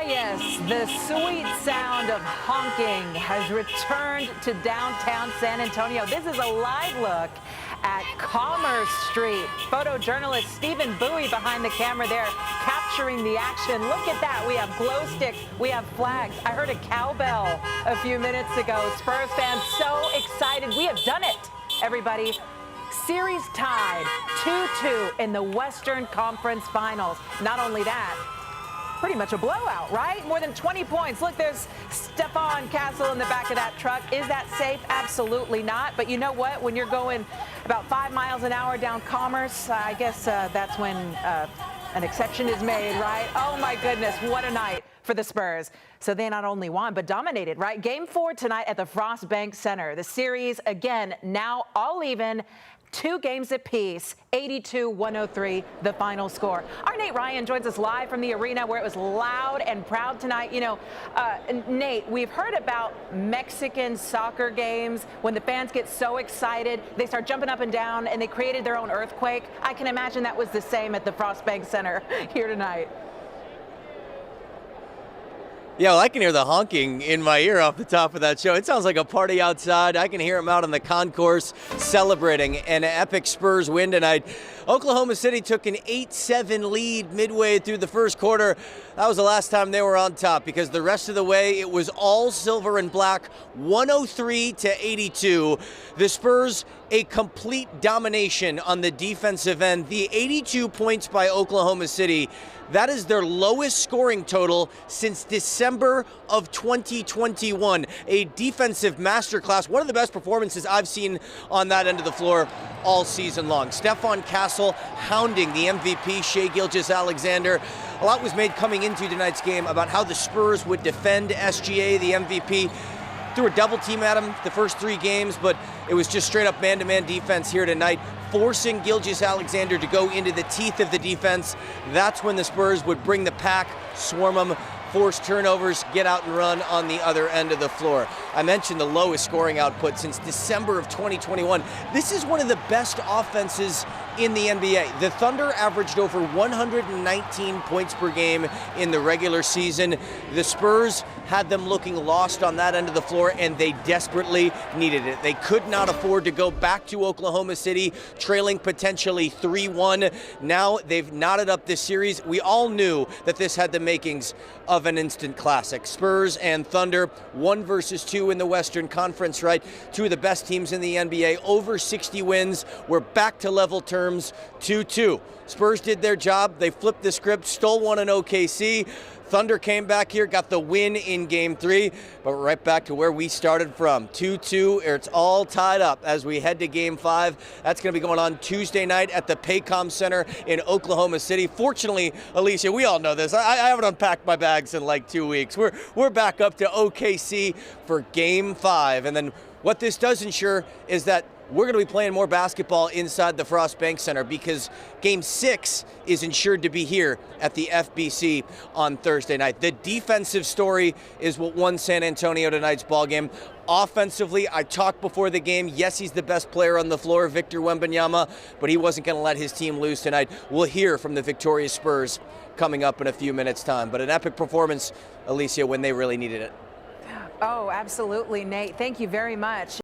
yes, the sweet sound of honking has returned to downtown San Antonio. This is a live look at Commerce Street. Photojournalist Stephen Bowie behind the camera there, capturing the action. Look at that. We have glow sticks. We have flags. I heard a cowbell a few minutes ago. Spurs fans so excited. We have done it, everybody. Series tied 2-2 in the Western Conference Finals. Not only that, pretty much a blowout, right? More than 20 points. Look, there's Stephon Castle in the back of that truck. Is that safe? Absolutely not. But you know what? When you're going about 5 miles an hour down Commerce, I guess that's when an exception is made, right? Oh, my goodness. What a night for the Spurs. So they not only won, but dominated, right? Game 4 tonight at the Frost Bank Center. The series, again, now all even. 2 games apiece, 82-103, the final score. Our Nate Ryan joins us live from the arena where it was loud and proud tonight. You know, Nate, we've heard about Mexican soccer games when the fans get so excited, they start jumping up and down, and they created their own earthquake. I can imagine that was the same at the Frost Bank Center here tonight. Yeah, well, I can hear the honking in my ear off the top of that show. It sounds like a party outside. I can hear them out on the concourse celebrating an epic Spurs win tonight. Oklahoma City took an 8-7 lead midway through the first quarter. That was the last time they were on top because the rest of the way it was all silver and black, 103-82. The Spurs, a complete domination on the defensive end. The 82 points by Oklahoma City, that is their lowest scoring total since December of 2021. A defensive masterclass, one of the best performances I've seen on that end of the floor all season long. Stephon Castle hounding the MVP, Shai Gilgeous-Alexander. A lot was made coming into tonight's game about how the Spurs would defend SGA, the MVP. Threw a double team at him the first 3 games, but it was just straight up man-to-man defense here tonight, forcing Gilgeous-Alexander to go into the teeth of the defense. That's when the Spurs would bring the pack, swarm them, force turnovers, get out and run on the other end of the floor. I mentioned the lowest scoring output since December of 2021. This is one of the best offenses in the NBA. The Thunder averaged over 119 points per game in the regular season. The Spurs had them looking lost on that end of the floor, and they desperately needed it. They could not afford to go back to Oklahoma City, trailing potentially 3-1. Now they've knotted up this series. We all knew that this had the makings of an instant classic. Spurs and Thunder, 1 versus 2 in the Western Conference, right? 2 of the best teams in the NBA, over 60 wins. We're back to level terms, 2-2. Spurs did their job. They flipped the script, stole one in OKC. Thunder came back here, got the win in Game 3, but we're right back to where we started from. 2-2, it's all tied up as we head to Game 5. That's going to be going on Tuesday night at the Paycom Center in Oklahoma City. Fortunately, Alicia, we all know this. I haven't unpacked my bags in like 2 weeks. We're back up to OKC for Game 5. And then what this does ensure is that we're going to be playing more basketball inside the Frost Bank Center because Game 6 is ensured to be here at the FBC on Thursday night. The defensive story is what won San Antonio tonight's ballgame. Offensively, I talked before the game. Yes, he's the best player on the floor, Victor Wembanyama, but he wasn't going to let his team lose tonight. We'll hear from the victorious Spurs coming up in a few minutes' time. But an epic performance, Alicia, when they really needed it. Oh, absolutely, Nate. Thank you very much.